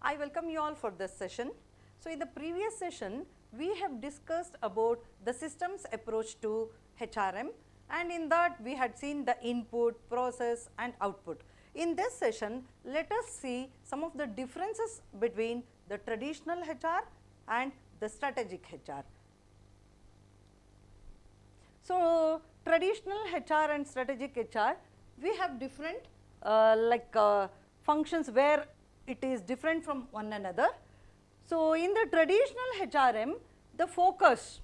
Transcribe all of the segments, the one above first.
I welcome you all for this session. So, in the previous session, we have discussed about the systems approach to HRM, and in that we had seen the input, process and output. In this session, let us see some of the differences between the traditional HR and the strategic HR. So, traditional HR and strategic HR, we have different functions where it is different from one another. So, in the traditional HRM, the focus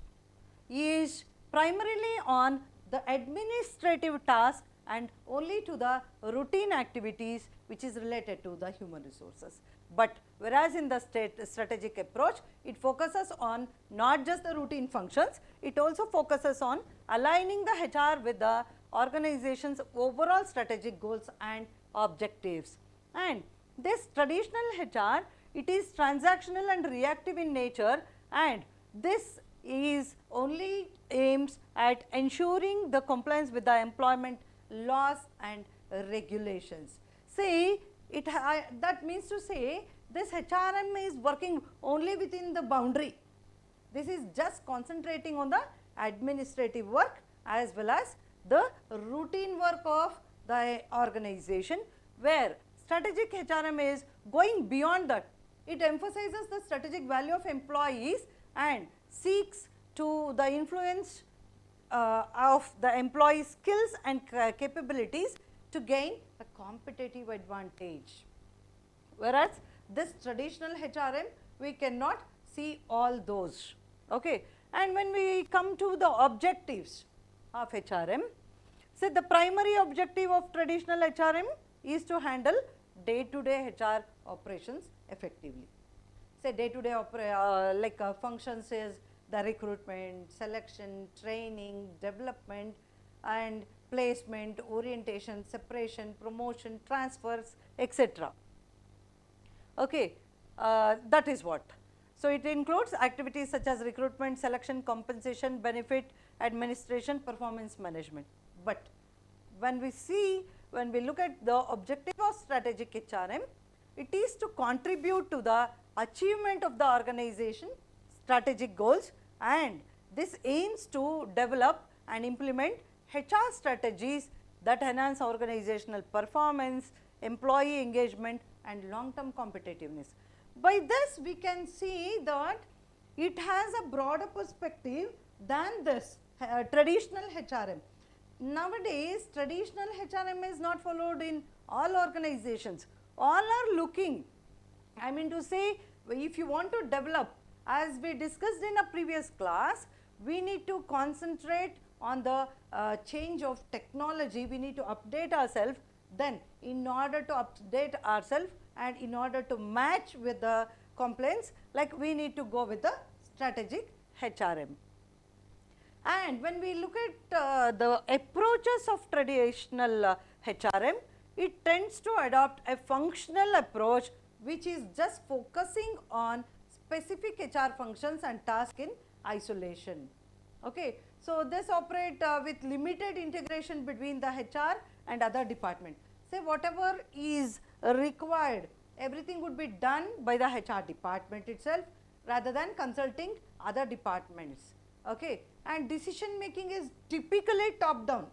is primarily on the administrative task and only to the routine activities which is related to the human resources. But whereas in the strategic approach, it focuses on not just the routine functions, it also focuses on aligning the HR with the organization's overall strategic goals and objectives. And this traditional HR, it is transactional and reactive in nature, and this is only aims at ensuring the compliance with the employment laws and regulations. See, that means to say this HRM is working only within the boundary. This is just concentrating on the administrative work as well as the routine work of the organization, where strategic HRM is going beyond that. It emphasizes the strategic value of employees and seeks to the influence of the employees' skills and capabilities to gain a competitive advantage. Whereas this traditional HRM, we cannot see all those. Okay. And when we come to the objectives of HRM, say the primary objective of traditional HRM is to handle day-to-day HR operations effectively. Say day-to-day functions is the recruitment, selection, training, development and placement, orientation, separation, promotion, transfers, etc. Okay, that is what. So, it includes activities such as recruitment, selection, compensation, benefit, administration, performance management. But when we look at the objective of strategic HRM, it is to contribute to the achievement of the organization strategic goals, and this aims to develop and implement HR strategies that enhance organizational performance, employee engagement and long-term competitiveness. By this we can see that it has a broader perspective than this traditional HRM. Nowadays, traditional HRM is not followed in all organizations. All are looking, I mean to say, if you want to develop, as we discussed in a previous class, we need to concentrate on the change of technology, we need to update ourselves. Then in order to update ourselves and in order to match with the compliance, like we need to go with the strategic HRM. And when we look at the approaches of traditional HRM, it tends to adopt a functional approach which is just focusing on specific HR functions and tasks in isolation. Okay. So, this operate with limited integration between the HR and other department. Say whatever is required, everything would be done by the HR department itself rather than consulting other departments. Okay. And decision making is typically top down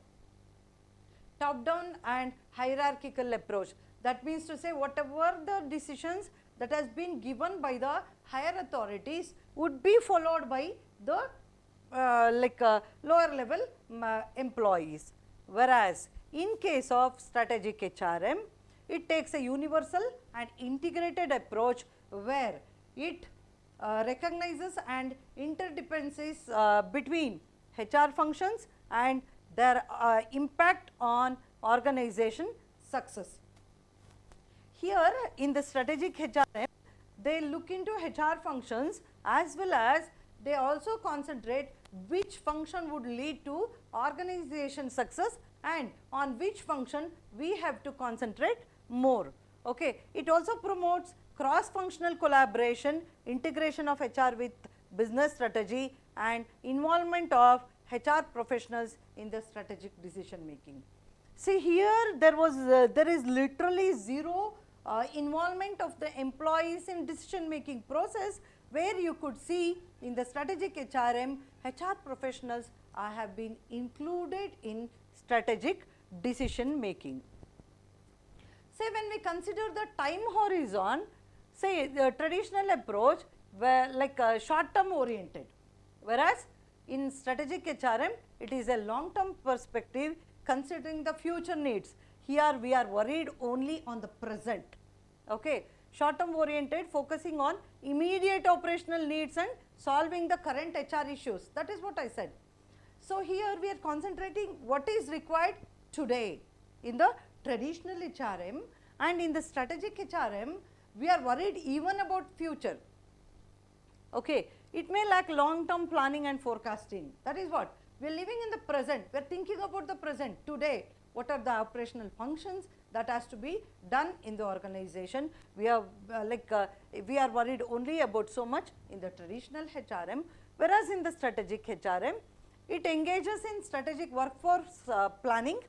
and hierarchical approach. That means to say whatever the decisions that has been given by the higher authorities would be followed by the lower level employees. Whereas in case of strategic HRM, it takes a universal and integrated approach where it recognizes and interdependencies between HR functions and their impact on organization success. Here in the strategic HRM, they look into HR functions as well as they also concentrate which function would lead to organization success and on which function we have to concentrate more. Okay. It also promotes cross-functional collaboration, integration of HR with business strategy and involvement of HR professionals in the strategic decision making. See here there is literally zero involvement of the employees in decision making process, where you could see in the strategic HRM, HR professionals have been included in strategic decision making. Say when we consider the time horizon, say the traditional approach were like short term oriented, whereas in strategic HRM it is a long term perspective considering the future needs. Here we are worried only on the present. Okay. Short term oriented, focusing on immediate operational needs and solving the current HR issues, that is what I said. So here we are concentrating what is required today in the traditional HRM, and in the strategic HRM we are worried even about future. Okay. It may lack long term planning and forecasting, that is what we are living in the present, we are thinking about the present today, what are the operational functions that has to be done in the organization. We are we are worried only about so much in the traditional HRM, whereas in the strategic HRM it engages in strategic workforce planning,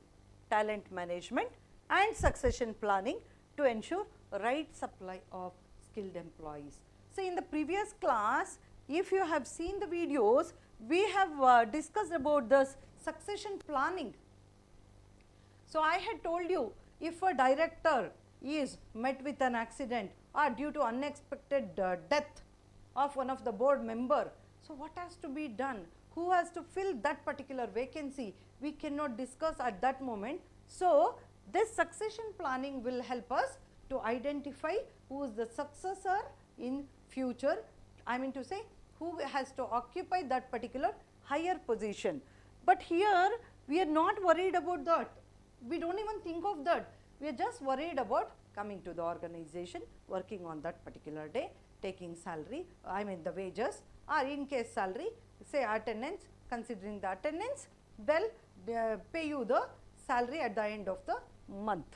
talent management and succession planning to ensure right supply of skilled employees. So, in the previous class, if you have seen the videos, we have discussed about this succession planning. So, I had told you, if a director is met with an accident or due to unexpected death of one of the board member, so what has to be done? Who has to fill that particular vacancy? We cannot discuss at that moment. So, this succession planning will help us to identify who is the successor in future, I mean to say who has to occupy that particular higher position. But here we are not worried about that, we do not even think of that, we are just worried about coming to the organization, working on that particular day, taking salary, I mean the wages, or in case salary, say attendance, considering the attendance, they will pay you the salary at the end of the month.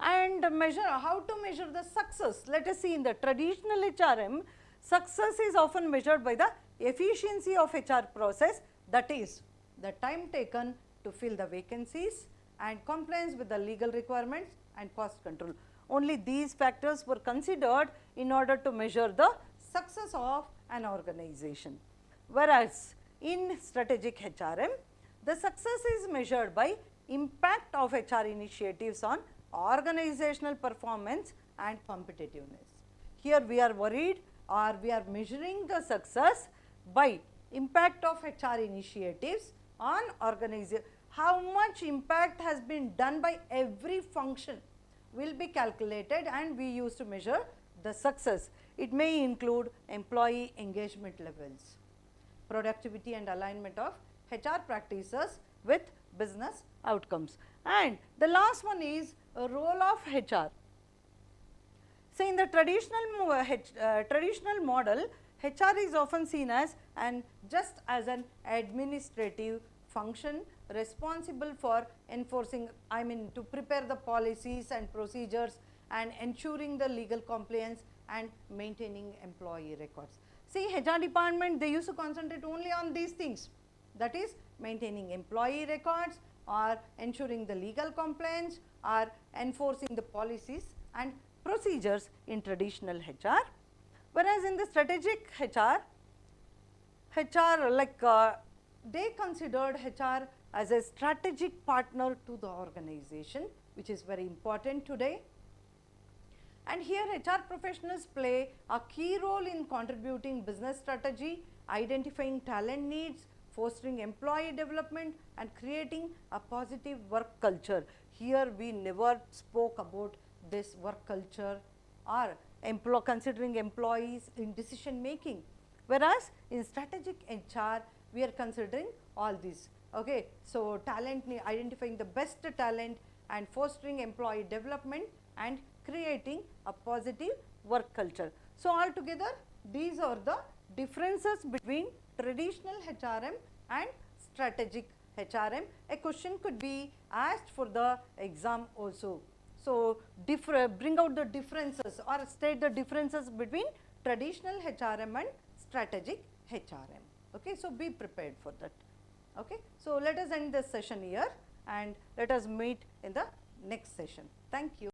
And measure, how to measure the success? Let us see, in the traditional HRM, success is often measured by the efficiency of HR process, that is the time taken to fill the vacancies and compliance with the legal requirements and cost control. Only these factors were considered in order to measure the success of an organization. Whereas in strategic HRM, the success is measured by impact of HR initiatives on organizational performance and competitiveness. Here we are worried, or we are measuring the success by impact of HR initiatives on organization. How much impact has been done by every function will be calculated, and we use to measure the success. It may include employee engagement levels, productivity and alignment of HR practices with business outcomes. And the last one is a role of HR. So, in the traditional model, HR is often seen as just as an administrative function responsible for enforcing, I mean to prepare the policies and procedures and ensuring the legal compliance and maintaining employee records. See, HR department, they used to concentrate only on these things, that is maintaining employee records or ensuring the legal compliance or enforcing the policies and procedures in traditional HR. Whereas in the strategic HR they considered HR as a strategic partner to the organization, which is very important today. And here HR professionals play a key role in contributing business strategy, identifying talent needs, fostering employee development and creating a positive work culture. Here we never spoke about this work culture or considering employees in decision making, whereas in strategic HR we are considering all these. Okay. So, talent, identifying the best talent and fostering employee development and creating a positive work culture. So, altogether these are the differences between traditional HRM and strategic HRM. A question could be asked for the exam also. So, bring out the differences or state the differences between traditional HRM and strategic HRM. Okay. So, be prepared for that. Okay. So, let us end this session here and let us meet in the next session. Thank you.